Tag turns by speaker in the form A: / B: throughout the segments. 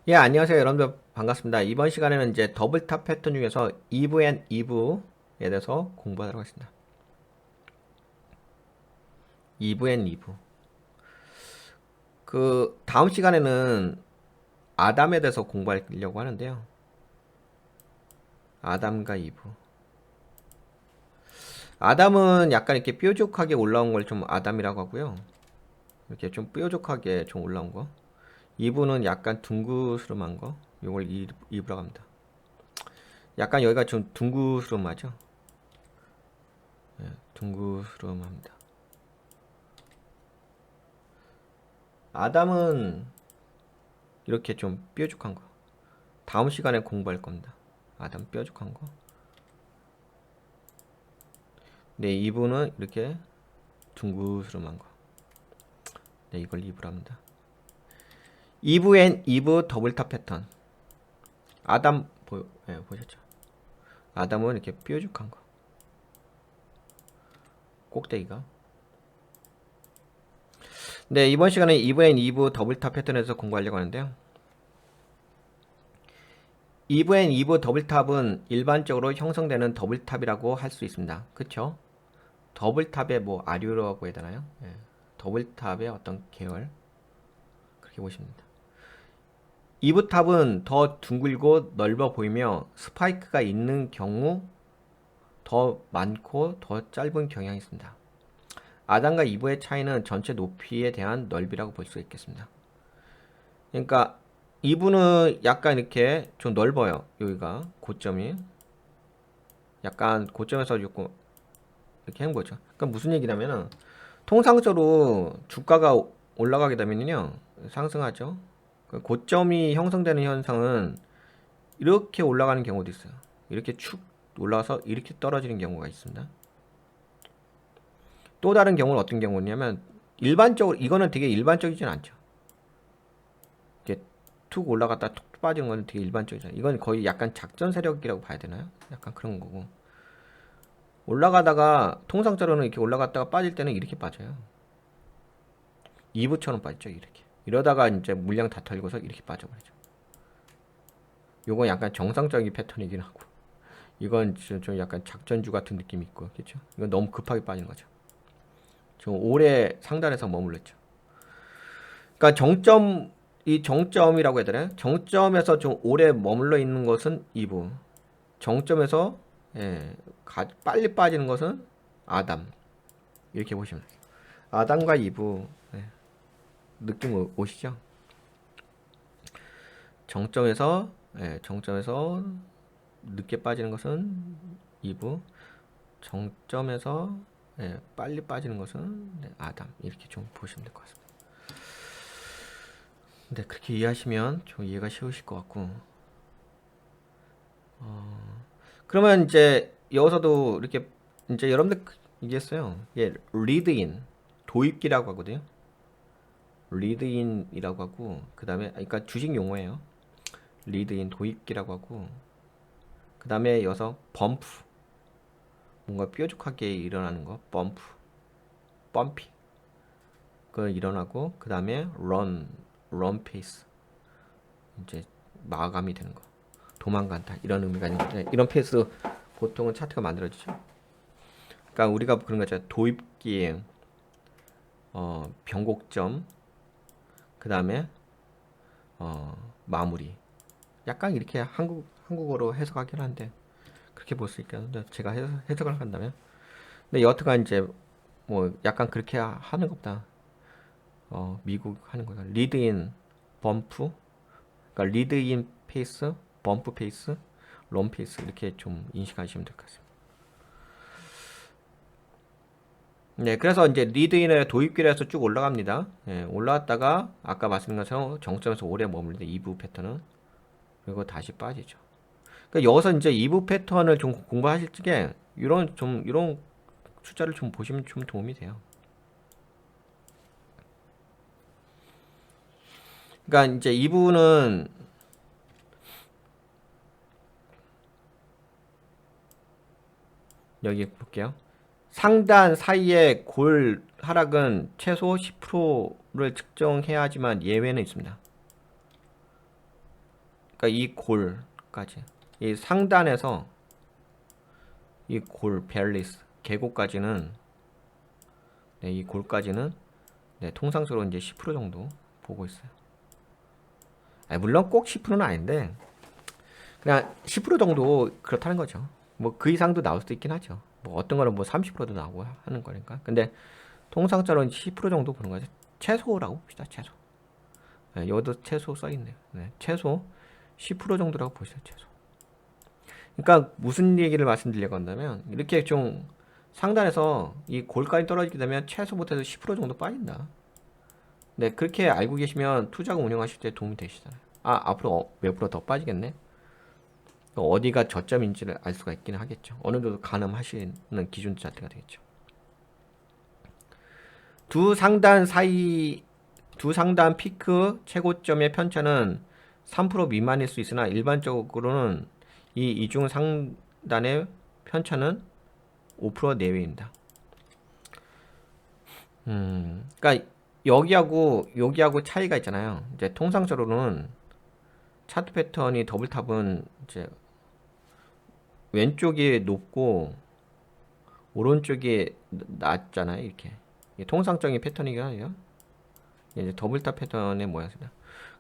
A: 예, 안녕하세요. 여러분들 반갑습니다. 이번 시간에는 이제 더블탑 패턴 중에서 이브 앤 이브에 대해서 공부하도록 하겠습니다. 이브 앤 이브. 그 다음 시간에는 아담에 대해서 공부하려고 하는데요. 아담과 이브. 아담은 약간 이렇게 뾰족하게 올라온 걸 좀 아담이라고 하고요. 이렇게 좀 뾰족하게 좀 올라온 거. 이브는 약간 둥그스름한 거. 이걸 이브라고 합니다. 약간 여기가 좀 둥그스름하죠? 둥그스름합니다. 아담은 이렇게 좀 뾰족한 거. 다음 시간에 공부할 겁니다. 아담 뾰족한 거. 네, 이분은 이렇게 둥그스름한 거. 네, 이걸 이브랍니다. 이브 앤 이브 더블탑 패턴. 아담 보셨죠? 아담은 이렇게 뾰족한 거. 꼭대기가. 네, 이번 시간에 이브 앤 이브 더블탑 패턴에서 공부하려고 하는데요. 이브 앤 이브 더블탑은 일반적으로 형성되는 더블탑이라고 할 수 있습니다. 그쵸? 더블탑의 뭐 아류라고 해야 되나요? 예. 더블탑의 어떤 계열. 그렇게 보시면 됩니다. 이브탑은 더 둥글고 넓어 보이며 스파이크가 있는 경우 더 많고 더 짧은 경향이 있습니다. 아담과 이브의 차이는 전체 높이에 대한 넓이라고 볼 수 있겠습니다. 그러니까 이브는 약간 이렇게 좀 넓어요. 여기가 고점이 약간 고점에서 조금 이렇게 한 거죠. 그러니까 무슨 얘기냐면은 통상적으로 주가가 올라가게 되면요 상승하죠. 그 고점이 형성되는 현상은 이렇게 올라가는 경우도 있어요. 이렇게 축 올라가서 이렇게 떨어지는 경우가 있습니다. 또 다른 경우는 어떤 경우냐면 일반적으로 이거는 되게 일반적이진 않죠. 이게 툭 올라갔다 툭 빠지는 건 되게 일반적이잖아요. 이건 거의 약간 작전 세력이라고 봐야 되나요? 약간 그런 거고. 올라가다가 통상적으로는 이렇게 올라갔다가 빠질 때는 이렇게 빠져요. 2부처럼 빠지죠. 이렇게. 이러다가 이제 물량 다 털리고서 이렇게 빠져버리죠. 요건 약간 정상적인 패턴이긴 하고. 이건 좀 약간 작전주 같은 느낌이 있고, 그렇죠? 이건 너무 급하게 빠지는 거죠. 좀 오래 상단에서 머물렀죠. 그러니까 이 정점이라고 해야 되나요? 정점에서 좀 오래 머물러 있는 것은 2부. 정점에서 빨리 빠지는 것은 아담. 이렇게 보시면 돼요. 아담과 2부 느낌 오시죠? 정점에서 늦게 빠지는 것은 2부. 정점에서 빨리 빠지는 것은 아담. 이렇게 좀 보시면 될 것 같습니다. 네, 그렇게 이해하시면 좀 이해가 쉬우실 것 같고. 그러면 이제 여기서도 이렇게 이제 여러분들 얘기했어요. 예, 리드인 도입기라고 하거든요. 리드인이라고 하고 그 다음에 그러니까 주식 용어예요. 리드인 도입기라고 하고 그 다음에 여기서 범프 뭔가 뾰족하게 일어나는 거 범프 펌피 그 일어나고 그 다음에 런 페이스 이제 마감이 되는 거 도망간다 이런 의미가 있는데 이런 페이스 보통은 차트가 만들어지죠. 그러니까 우리가 그런 거죠. 도입기에 변곡점 그 다음에 마무리 약간 이렇게 한국어로 해석하긴 한데 그렇게 볼 수 있겠는데 제가 해석을 한다면 근데 여트가 이제 뭐 약간 그렇게 하는 것보다 미국 하는 거다 리드인 범프 그러니까 리드인 페이스 범프 페이스 런 페이스 이렇게 좀 인식하시면 될 것 같습니다. 네, 그래서 이제 리드인의 도입길에서 쭉 올라갑니다. 예, 올라왔다가 아까 말씀드린 것처럼 정점에서 오래 머물는데 2부 패턴은 그리고 다시 빠지죠. 그러니까 여기서 이제 2부 패턴을 좀 공부하실 적에 이런 숫자를 좀 보시면 좀 도움이 돼요. 그러니까 이제 2부는 여기 볼게요. 상단 사이의 골 하락은 최소 10%를 측정해야지만 예외는 있습니다. 그러니까 이 골까지, 이 상단에서 이 골, 벨리스, 계곡까지는, 네, 이 골까지는, 네, 통상적으로 이제 10% 정도 보고 있어요. 물론 꼭 10%는 아닌데, 그냥 10% 정도 그렇다는 거죠. 뭐 그 이상도 나올 수도 있긴 하죠. 뭐 어떤 거는 뭐 30%도 나오고 하는 거니까. 근데 통상적으로 10% 정도 보는 거죠. 최소라고 봅시다. 최소. 네, 여기도 최소 써 있네요. 네, 최소 10% 정도라고 보시죠. 최소. 그러니까 무슨 얘기를 말씀드리려고 한다면, 이렇게 좀 상단에서 이 골까지 떨어지게 되면 최소 못해도 10% 정도 빠진다. 네, 그렇게 알고 계시면 투자금 운영하실 때 도움이 되시잖아요. 앞으로 몇 프로 더 빠지겠네? 어디가 저점인지를 알 수가 있기는 하겠죠. 어느 정도 가늠하시는 기준 자체가 되겠죠. 두 상단 사이, 두 상단 피크 최고점의 편차는 3% 미만일 수 있으나 일반적으로는 이 이중 상단의 편차는 5% 내외입니다. 그러니까 여기하고 차이가 있잖아요. 이제 통상적으로는 차트 패턴이 더블탑은 이제 왼쪽이 높고 오른쪽이 낮잖아요. 이렇게 통상적인 패턴이긴 하죠. 이제 더블탑 패턴의 모양입니다.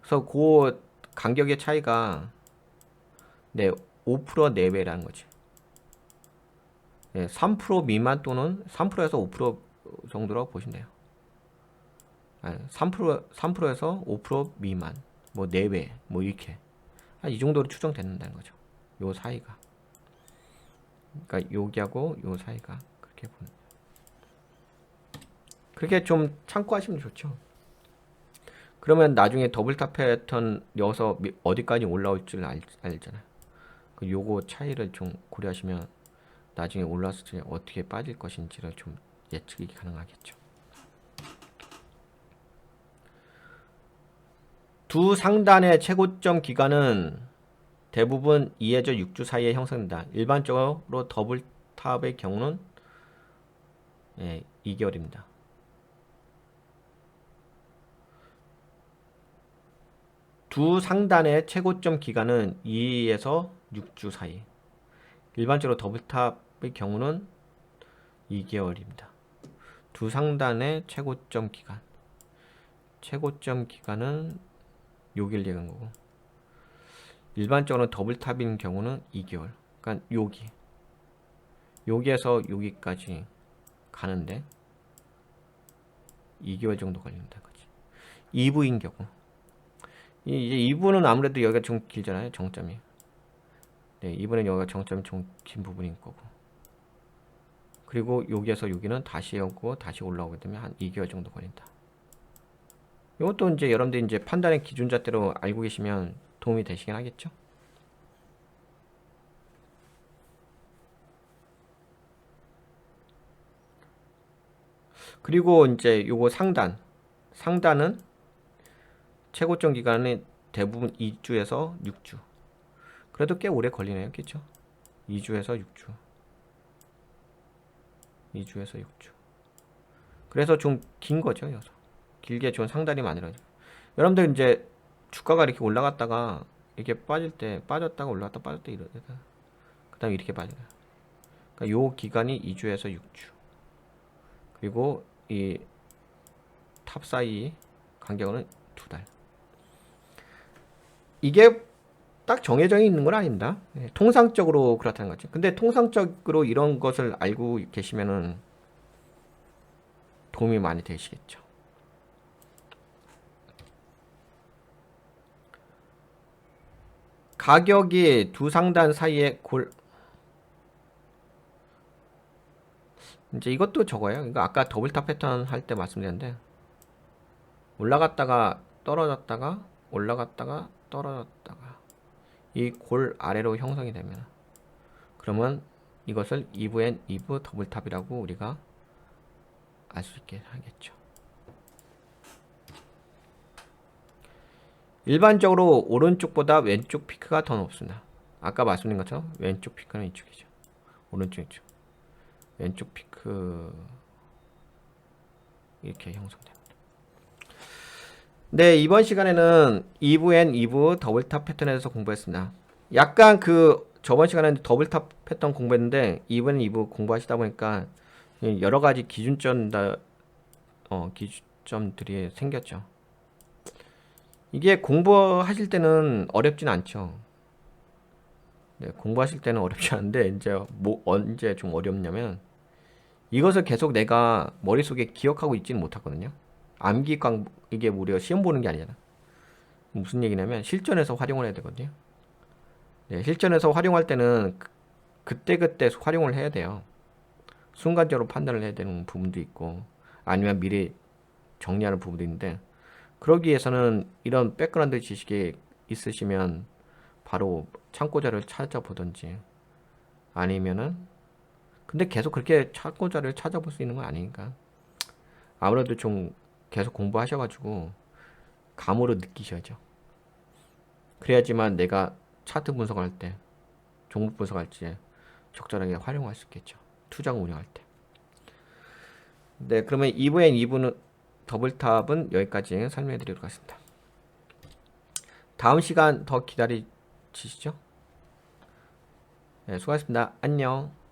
A: 그래서 그 간격의 차이가 네, 5% 내외라는 거지. 네, 3% 미만 또는 3%에서 5% 정도라고 보시면 돼요. 3%에서 5% 미만, 뭐 내외, 뭐 이렇게 이 정도로 추정된다는 거죠. 요 사이가. 그러니까 여기하고 요 사이가 그렇게 보는. 그렇게 좀 참고하시면 좋죠. 그러면 나중에 더블탑 패턴 여서 어디까지 올라올지를 알잖아요. 그 요거 차이를 좀 고려하시면 나중에 올라왔을 때 어떻게 빠질 것인지를 좀 예측이 가능하겠죠. 두 상단의 최고점 기간은 대부분 2에서 6주 사이에 형성된다. 일반적으로 더블탑의 경우는 2개월입니다. 두 상단의 최고점 기간은 2에서 6주 사이. 일반적으로 더블탑의 경우는 2개월입니다. 두 상단의 최고점 기간. 최고점 기간은 여기를 얘기한 거고. 일반적으로 더블탑인 경우는 2개월. 그러니까 여기에서 여기까지 가는데 2개월 정도 걸린다는 거지. 2부인 경우. 이제 2부는 아무래도 여기가 좀 길잖아요. 정점이. 네, 2부는 여기가 정점이 좀 긴 부분인 거고. 그리고 여기에서 여기는 다시 오고 다시 올라오게 되면 한 2개월 정도 걸린다. 이것도 이제 여러분들이 이제 판단의 기준잣대로 알고 계시면 도움이 되시긴 하겠죠. 그리고 이제 요거 상단은 최고점 기간이 대부분 2주에서 6주. 그래도 꽤 오래 걸리네요. 그렇죠? 2주에서 6주. 2주에서 6주. 그래서 좀 긴 거죠. 여기서. 길게 좀 상단이 만들어져. 여러분들 이제 주가가 이렇게 올라갔다가 이렇게 빠질 때 빠졌다가 올라갔다 빠졌다 이러다가 그다음에 이렇게 빠져요. 그러니까 요 기간이 2주에서 6주. 그리고 이 탑 사이 간격은 2달. 이게 딱 정해져 있는 건 아닙니다. 통상적으로 그렇다는 거죠. 근데 통상적으로 이런 것을 알고 계시면은 도움이 많이 되시겠죠. 가격이 두 상단 사이에 이제 이것도 적어요. 이거 아까 더블탑 패턴 할 때 말씀드렸는데 올라갔다가 떨어졌다가 올라갔다가 떨어졌다가 이 골 아래로 형성이 되면 그러면 이것을 2부엔 2부 더블탑이라고 우리가 알 수 있게 하겠죠. 일반적으로 오른쪽보다 왼쪽 피크가 더 높습니다. 아까 말씀드린 것처럼 왼쪽 피크는 이쪽이죠. 오른쪽 이쪽. 왼쪽 피크 이렇게 형성됩니다. 네, 이번 시간에는 2부 앤 2부 더블탑 패턴에 대해서 공부했습니다. 약간 그 저번 시간에는 더블탑 패턴 공부했는데 2부 앤 2부 공부하시다 보니까 여러 가지 기준점들이 생겼죠. 이게 공부하실 때는 어렵진 않죠. 네, 공부하실 때는 어렵지 않은데 이제 뭐 언제 좀 어렵냐면 이것을 계속 내가 머릿속에 기억하고 있지는 못하거든요. 이게 우리가 시험 보는 게 아니잖아. 무슨 얘기냐면 실전에서 활용을 해야 되거든요. 네, 실전에서 활용할 때는 그때그때 활용을 해야 돼요. 순간적으로 판단을 해야 되는 부분도 있고 아니면 미리 정리하는 부분도 있는데 그러기 위해서는 이런 백그라운드 지식이 있으시면 바로 참고자를 찾아보든지 아니면은 근데 계속 그렇게 참고자를 찾아볼 수 있는 건 아니니까 아무래도 좀 계속 공부하셔가지고 감으로 느끼셔야죠. 그래야지만 내가 차트 분석할 때, 종목 분석할 때 적절하게 활용할 수 있겠죠. 투자금 운영할 때. 네, 그러면 2부엔 2부는 더블탑은 여기까지 설명해 드리도록 하겠습니다. 다음 시간 더 기다리시죠. 네, 수고하셨습니다. 안녕.